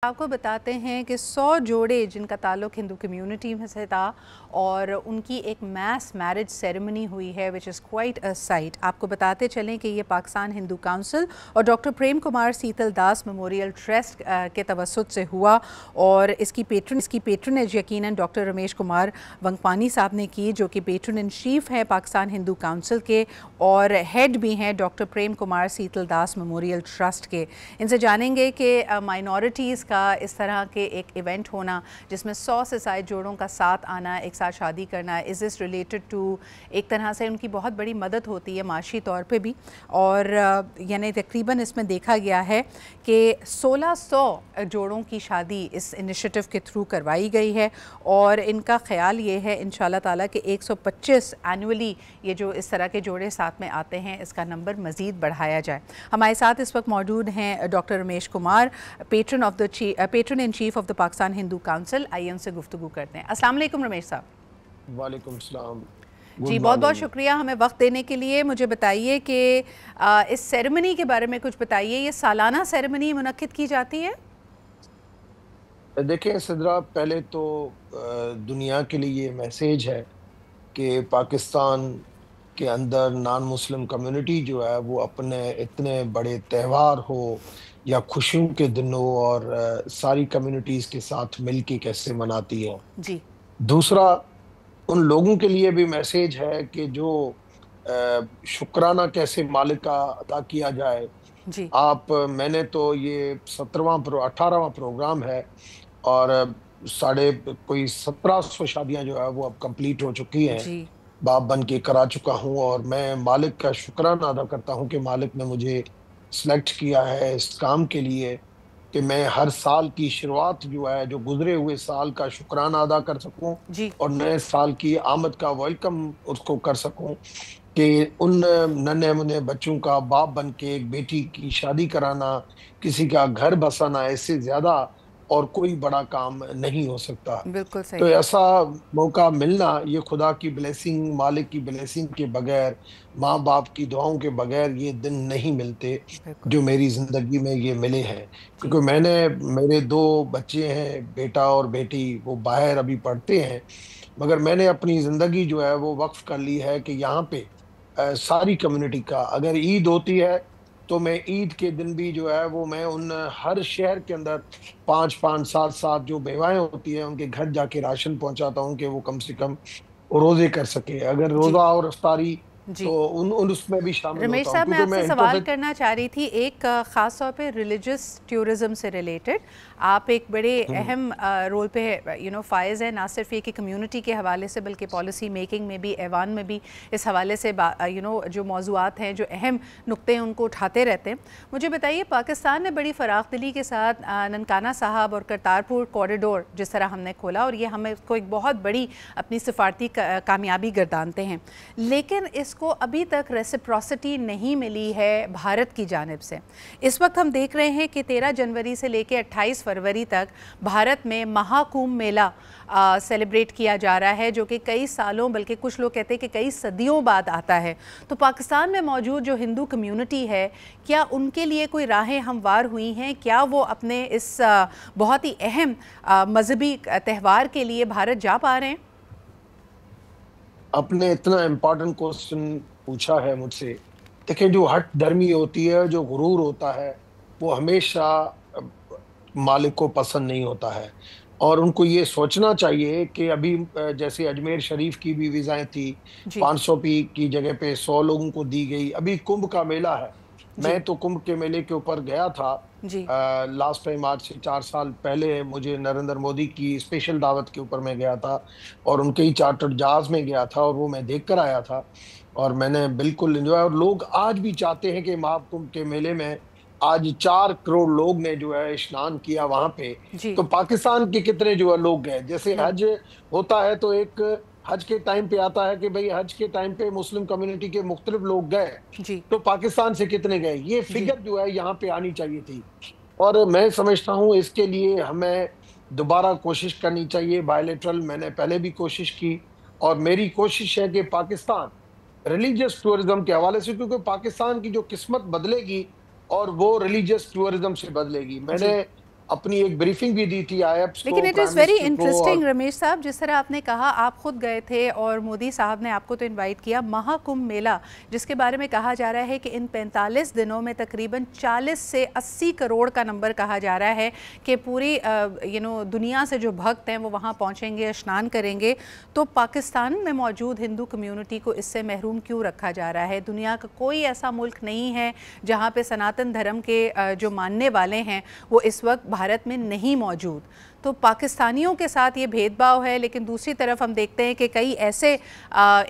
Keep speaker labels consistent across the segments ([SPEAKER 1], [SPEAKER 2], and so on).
[SPEAKER 1] आपको बताते हैं कि 100 जोड़े जिनका ताल्लुक़ हिंदू कम्युनिटी में से था और उनकी एक मैस मैरिज सेरेमनी हुई है which is quite a site. आपको बताते चलें कि ये पाकिस्तान हिंदू काउंसिल और डॉक्टर प्रेम कुमार सीतल दास मेमोरियल ट्रस्ट के तवस्सुत से हुआ और इसकी पेट्रनेज यकीनन डॉक्टर रमेश कुमार वंगपानी साहब ने की, जो कि पेट्रन इन चीफ हैं पाकिस्तान हिंदू काउंसिल के और हेड भी हैं डॉक्टर प्रेम कुमार सीतल दास मेमोरियल ट्रस्ट के। इनसे जानेंगे कि माइनॉरिटीज़ का इस तरह के एक इवेंट होना जिसमें 100 से ज़ायद जोड़ों का साथ आना, एक साथ शादी करना, इज़ दिस रिलेटेड टू, एक तरह से उनकी बहुत बड़ी मदद होती है माशी तौर पे भी। और यानी तकरीबन इसमें देखा गया है कि 1600 जोड़ों की शादी इस इनिशिएटिव के थ्रू करवाई गई है और इनका ख्याल ये है इंशाल्लाह ताला कि 125 एनुअली ये जो इस तरह के जोड़े साथ में आते हैं इसका नंबर मज़ीद बढ़ाया जाए। हमारे साथ इस वक्त मौजूद हैं doctor Ramesh Kumar, patron in chief of the Pakistan Hindu council. आइए उनसे गुफ्तगू करते हैं। अस्सलाम वालेकुम रमेश साहब।
[SPEAKER 2] वालेकुम सलाम।
[SPEAKER 1] जी, बहुत बहुत शुक्रिया हमें वक्त देने के लिए। मुझे बताइए कि इस सेरेमनी के बारे में कुछ बताइए। ये सालाना सेरेमनी मुनक्किद की जाती है?
[SPEAKER 2] देखिए सिद्रा, पहले तो दुनिया के लिए ये मैसेज है कि पाकिस्तान के अंदर नॉन मुस्लिम कम्युनिटी जो है वो अपने इतने बड़े त्यौहार हो या खुशियों के दिन हो और सारी कम्युनिटीज़ के साथ मिल के कैसे मनाती है।
[SPEAKER 1] जी।
[SPEAKER 2] दूसरा, उन लोगों के लिए भी मैसेज है कि जो शुक्राना कैसे मालिक का अदा किया जाए।
[SPEAKER 1] जी।
[SPEAKER 2] मैंने तो ये 18वां प्रोग्राम है और साढ़े कोई 1700 शादियां जो है वो अब कंप्लीट हो चुकी हैं।
[SPEAKER 1] जी।
[SPEAKER 2] बाप बन के करा चुका हूं और मैं मालिक का शुक्राना अदा करता हूं कि मालिक ने मुझे सिलेक्ट किया है इस काम के लिए कि मैं हर साल की शुरुआत जो है, जो गुजरे हुए साल का शुक्राना अदा कर सकूं
[SPEAKER 1] जी।
[SPEAKER 2] और नए साल की आमद का वेलकम उसको कर सकूं कि उन नन्हे मुन्ने बच्चों का बाप बन के एक बेटी की शादी कराना, किसी का घर बसाना, इससे ज्यादा और कोई बड़ा काम नहीं हो सकता।
[SPEAKER 1] बिल्कुल
[SPEAKER 2] तो
[SPEAKER 1] सही।
[SPEAKER 2] ऐसा मौका मिलना, ये खुदा की ब्लेसिंग, मालिक की ब्लेसिंग के बगैर, माँ बाप की दुआओं के बगैर ये दिन नहीं मिलते
[SPEAKER 1] बिल्कुल।
[SPEAKER 2] जो मेरी जिंदगी में ये मिले हैं।
[SPEAKER 1] जी।
[SPEAKER 2] क्योंकि मेरे दो बच्चे हैं, बेटा और बेटी, वो बाहर अभी पढ़ते हैं, मगर मैंने अपनी जिंदगी जो है वो वक्फ कर ली है कि यहाँ पे सारी कम्युनिटी का, अगर ईद होती है तो मैं ईद के दिन भी जो है वो मैं उन हर शहर के अंदर 5-5, 7-7 जो बेवाएं होती हैं उनके घर जाके राशन पहुंचाता हूं कि वो कम से कम रोजे कर सके। अगर
[SPEAKER 1] जी।
[SPEAKER 2] रोजा और अफ्तारी
[SPEAKER 1] जी।
[SPEAKER 2] तो उन उसमें भी शामिल होता
[SPEAKER 1] रमेश
[SPEAKER 2] हूं
[SPEAKER 1] साहब, मैं
[SPEAKER 2] क्योंकि
[SPEAKER 1] आपसे
[SPEAKER 2] मैं
[SPEAKER 1] सवाल
[SPEAKER 2] इंटरफेथ।
[SPEAKER 1] करना चाह रही थी एक ख़ास तौर पे रिलीजियस टूरिज़्म से रिलेटेड। आप एक बड़े अहम रोल पे फायज़ है, ना सिर्फ ये कि कम्युनिटी के हवाले से बल्कि पॉलिसी मेकिंग में भी, ऐवान में भी इस हवाले से जो मौज़ूआत हैं, जो अहम नुक्ते हैं उनको उठाते रहते हैं। मुझे बताइए, पाकिस्तान ने बड़ी फ़राख दिली के साथ ननकाना साहब और करतारपुर कॉरिडोर जिस तरह हमने खोला और ये हमें इसको एक बहुत बड़ी अपनी सिफारती कामयाबी गर्दानते हैं, लेकिन इसको अभी तक रेसिप्रोसिटी नहीं मिली है भारत की जानिब से। इस वक्त हम देख रहे हैं कि 13 जनवरी से लेकर 28 फरवरी तक भारत में महाकुंभ मेला सेलिब्रेट किया जा रहा है, जो कि कई सालों, बल्कि कुछ लोग कहते हैं कि कई सदियों बाद आता है। तो पाकिस्तान में मौजूद जो हिंदू कम्युनिटी है, क्या उनके लिए कोई राहें हमवार हुई हैं? क्या वो अपने इस बहुत ही अहम मजहबी त्यौहार के लिए भारत जा पा रहे हैं?
[SPEAKER 2] आपने इतना इम्पोर्टेंट क्वेश्चन पूछा है मुझसे। देखिए, जो हट धर्मी होती है, जो गुरूर होता है, वो हमेशा अ, मालिक को पसंद नहीं होता है और उनको ये सोचना चाहिए कि अभी जैसे अजमेर शरीफ की भी वीज़ाएं थी,
[SPEAKER 1] जी।
[SPEAKER 2] 500 की जगह पे 100 लोगों को दी गई। अभी कुंभ का मेला है,
[SPEAKER 1] जी।
[SPEAKER 2] मैं तो कुंभ के मेले के ऊपर गया था।
[SPEAKER 1] जी।
[SPEAKER 2] लास्ट टाइम आज से 4 साल पहले मुझे नरेंद्र मोदी की स्पेशल दावत के ऊपर मैं गया था और उनके ही चार्टर्ड जहाज में गया था और वो मैं देख कर आया था और मैंने बिल्कुल एंजॉय। और लोग आज भी चाहते हैं कि महाकुंभ के मेले में आज 4 करोड़ लोग ने जो है स्नान किया वहां पे।
[SPEAKER 1] जी।
[SPEAKER 2] तो पाकिस्तान के कितने जो है लोग गए, जैसे
[SPEAKER 1] लोग।
[SPEAKER 2] हज होता है तो एक हज के टाइम पे आता है कि भाई हज के टाइम पे मुस्लिम कम्युनिटी के मुख्तलिफ लोग गए,
[SPEAKER 1] जी।
[SPEAKER 2] तो पाकिस्तान से कितने गए, ये
[SPEAKER 1] जी।
[SPEAKER 2] फिगर जो है यहाँ पे आनी चाहिए थी। और मैं समझता हूँ इसके लिए हमें दोबारा कोशिश करनी चाहिए बायलेटरल। मैंने पहले भी कोशिश की और मेरी कोशिश है कि पाकिस्तान रिलीजियस टूरिज्म के हवाले से, क्योंकि पाकिस्तान की जो किस्मत बदलेगी और वो रिलीजियस टूरिज्म से बदलेगी। मैंने
[SPEAKER 1] जी।
[SPEAKER 2] अपनी एक ब्रीफिंग भी दी थी IAPS को,
[SPEAKER 1] लेकिन it
[SPEAKER 2] prime
[SPEAKER 1] is very
[SPEAKER 2] minister को।
[SPEAKER 1] इंटरेस्टिंग रमेश साहब, जिस तरह आपने कहा आप खुद गए थे और मोदी साहब ने आपको तो इनवाइट किया, महाकुंभ मेला जिसके बारे में कहा जा रहा है कि इन 45 दिनों में तकरीबन 40 से 80 करोड़ का नंबर कहा जा रहा है कि पूरी दुनिया से जो भक्त हैं वो वहाँ पहुँचेंगे, स्नान करेंगे। तो पाकिस्तान में मौजूद हिंदू कम्यूनिटी को इससे महरूम क्यों रखा जा रहा है? दुनिया का कोई ऐसा मुल्क नहीं है जहाँ पे सनातन धर्म के जो मानने वाले हैं वो इस वक्त भारत में नहीं मौजूद। तो पाकिस्तानियों के साथ ये भेदभाव है, लेकिन दूसरी तरफ हम देखते हैं कि कई ऐसे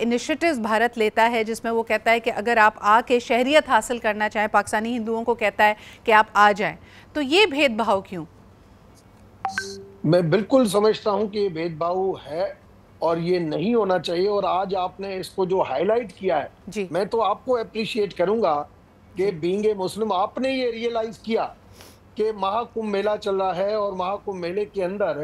[SPEAKER 1] इनिशिएटिव्स भारत लेता है जिसमें वो कहता है कि अगर आप आके शहरियत हासिल करना चाहें, पाकिस्तानी हिंदुओं को कहता है कि आप आ जाएं। तो ये भेदभाव क्यों?
[SPEAKER 2] मैं बिल्कुल समझता हूं कि ये भेदभाव है और ये नहीं होना चाहिए। और आज आपने इसको जो हाईलाइट किया है,
[SPEAKER 1] जी
[SPEAKER 2] मैं तो आपको अप्रिशिएट करूंगा कि बीइंग ए मुस्लिम आपने ये रियलाइज किया कि महाकुंभ मेला चल रहा है और महाकुंभ मेले के अंदर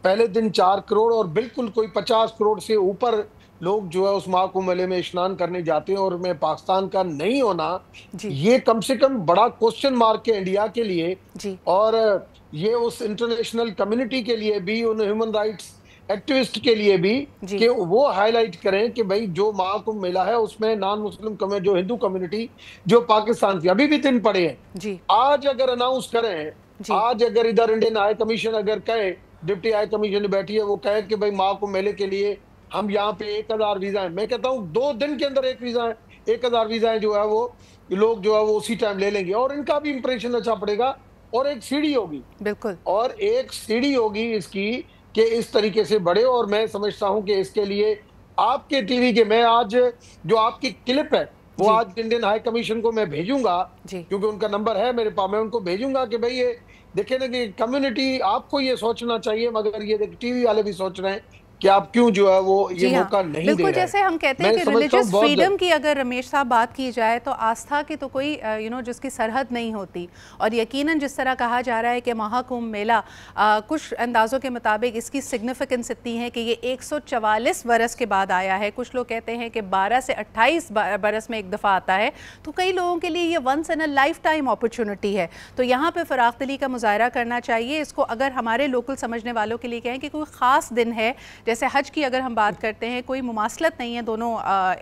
[SPEAKER 2] पहले दिन 4 करोड़ और बिल्कुल कोई 50 करोड़ से ऊपर लोग जो है उस महाकुंभ मेले में स्नान करने जाते हैं, और मैं पाकिस्तान का नहीं होना,
[SPEAKER 1] जी
[SPEAKER 2] ये कम से कम बड़ा क्वेश्चन मार्क है इंडिया के लिए।
[SPEAKER 1] जी
[SPEAKER 2] और ये उस इंटरनेशनल कम्युनिटी के लिए भी, उन ह्यूमन राइट्स एक्टिविस्ट के लिए भी,
[SPEAKER 1] जी
[SPEAKER 2] कि वो हाईलाइट करें कि भाई जो महाकुंभ मेला है उसमें नॉन मुस्लिम जो हिंदू कम्युनिटी जो पाकिस्तान की, अभी भी दिन पड़े हैं,
[SPEAKER 1] जी
[SPEAKER 2] आज अगर अनाउंस करें,
[SPEAKER 1] जी
[SPEAKER 2] आज अगर इधर इंडियन हाई कमीशन अगर कहे, डिप्टी हाई कमीशन बैठी है, वो कहे कि भाई महाकुंभ मेले के लिए हम यहाँ पे 1000 वीजा है, मैं कहता हूँ 2 दिन के अंदर एक वीजा है, 1000 वीजा है जो है वो लोग जो है वो उसी टाइम ले लेंगे और इनका भी इंप्रेशन अच्छा पड़ेगा। और एक सीढ़ी होगी,
[SPEAKER 1] बिल्कुल
[SPEAKER 2] और एक सीढ़ी होगी इसकी कि इस तरीके से बढ़े। और मैं समझता हूं कि इसके लिए आपके टीवी के, मैं आज जो आपकी क्लिप है वो
[SPEAKER 1] जी
[SPEAKER 2] आज इंडियन हाई कमीशन को मैं भेजूंगा,
[SPEAKER 1] जी
[SPEAKER 2] क्योंकि उनका नंबर है मेरे पास, मैं उनको भेजूंगा कि भाई ये देखे ना कि कम्युनिटी आपको ये सोचना चाहिए, मगर ये टीवी वाले भी सोच रहे हैं कि आप क्यों जो है वो ये
[SPEAKER 1] जी हाँ,
[SPEAKER 2] मौका नहीं दे
[SPEAKER 1] बिल्कुल।
[SPEAKER 2] रहे हैं।
[SPEAKER 1] जैसे हम कहते हैं
[SPEAKER 2] मैं
[SPEAKER 1] कि
[SPEAKER 2] समझता हूँ
[SPEAKER 1] रिलीजियस
[SPEAKER 2] बहुत
[SPEAKER 1] फ्रीडम की अगर रमेश साहब बात की जाए तो आस्था की तो कोई जिसकी सरहद नहीं होती। और यकीनन जिस तरह कहा जा रहा है कि महाकुंभ मेला कुछ अंदाज़ों के मुताबिक इसकी सिग्निफिकेंस इतनी है कि ये 144 बरस के बाद आया है। कुछ लोग कहते हैं कि 12 से 28 बरस में एक दफ़ा आता है। तो कई लोगों के लिए ये once in a lifetime opportunity है। तो यहाँ पर फ़राख़ दिली का मुज़ाहरा करना चाहिए। इसको अगर हमारे लोकल समझने वालों के लिए कहें कि कोई ख़ास दिन है, जैसे हज की अगर हम बात करते हैं, कोई मुमासलत नहीं है दोनों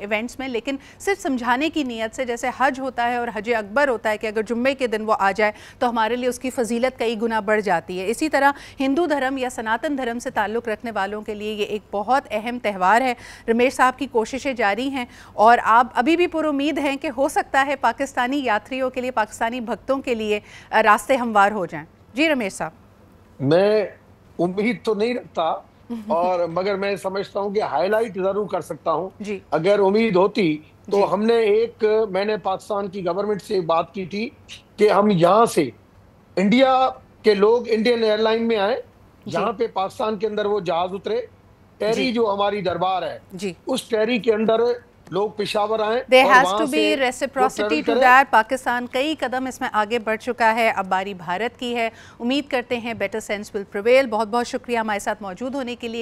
[SPEAKER 1] इवेंट्स में, लेकिन सिर्फ समझाने की नीयत से, जैसे हज होता है और हज अकबर होता है कि अगर जुम्मे के दिन वो आ जाए तो हमारे लिए उसकी फजीलत कई गुना बढ़ जाती है। इसी तरह हिंदू धर्म या सनातन धर्म से ताल्लुक़ रखने वालों के लिए ये एक बहुत अहम त्यौहार है। रमेश साहब की कोशिशें जारी हैं और आप अभी भी पुरुमीद हैं कि हो सकता है पाकिस्तानी यात्रियों के लिए, पाकिस्तानी भक्तों के लिए रास्ते हमवार हो जाएं। जी रमेश साहब।
[SPEAKER 2] मैं उम्मीद तो नहीं रखता, और मगर मैं समझता हूं कि हाईलाइट जरूर कर सकता हूं।
[SPEAKER 1] जी
[SPEAKER 2] अगर उम्मीद होती तो
[SPEAKER 1] जी
[SPEAKER 2] मैंने पाकिस्तान की गवर्नमेंट से बात की थी कि हम यहाँ से इंडिया के लोग इंडियन एयरलाइन में आए,
[SPEAKER 1] जी
[SPEAKER 2] जहाँ पे पाकिस्तान के अंदर वो जहाज उतरे,
[SPEAKER 1] जी
[SPEAKER 2] टेरी जो हमारी दरबार है
[SPEAKER 1] जी
[SPEAKER 2] उस टेरी के अंदर लोग पेशावर आए
[SPEAKER 1] There
[SPEAKER 2] और
[SPEAKER 1] has
[SPEAKER 2] वहां
[SPEAKER 1] to
[SPEAKER 2] से
[SPEAKER 1] be
[SPEAKER 2] वो
[SPEAKER 1] reciprocity
[SPEAKER 2] ट्रेवल
[SPEAKER 1] to
[SPEAKER 2] करें।
[SPEAKER 1] that। पाकिस्तान कई कदम इसमें आगे बढ़ चुका है, अब बारी भारत की है। उम्मीद करते हैं बेटर सेंस विल प्रिवेल। बहुत बहुत शुक्रिया हमारे साथ मौजूद होने के लिए।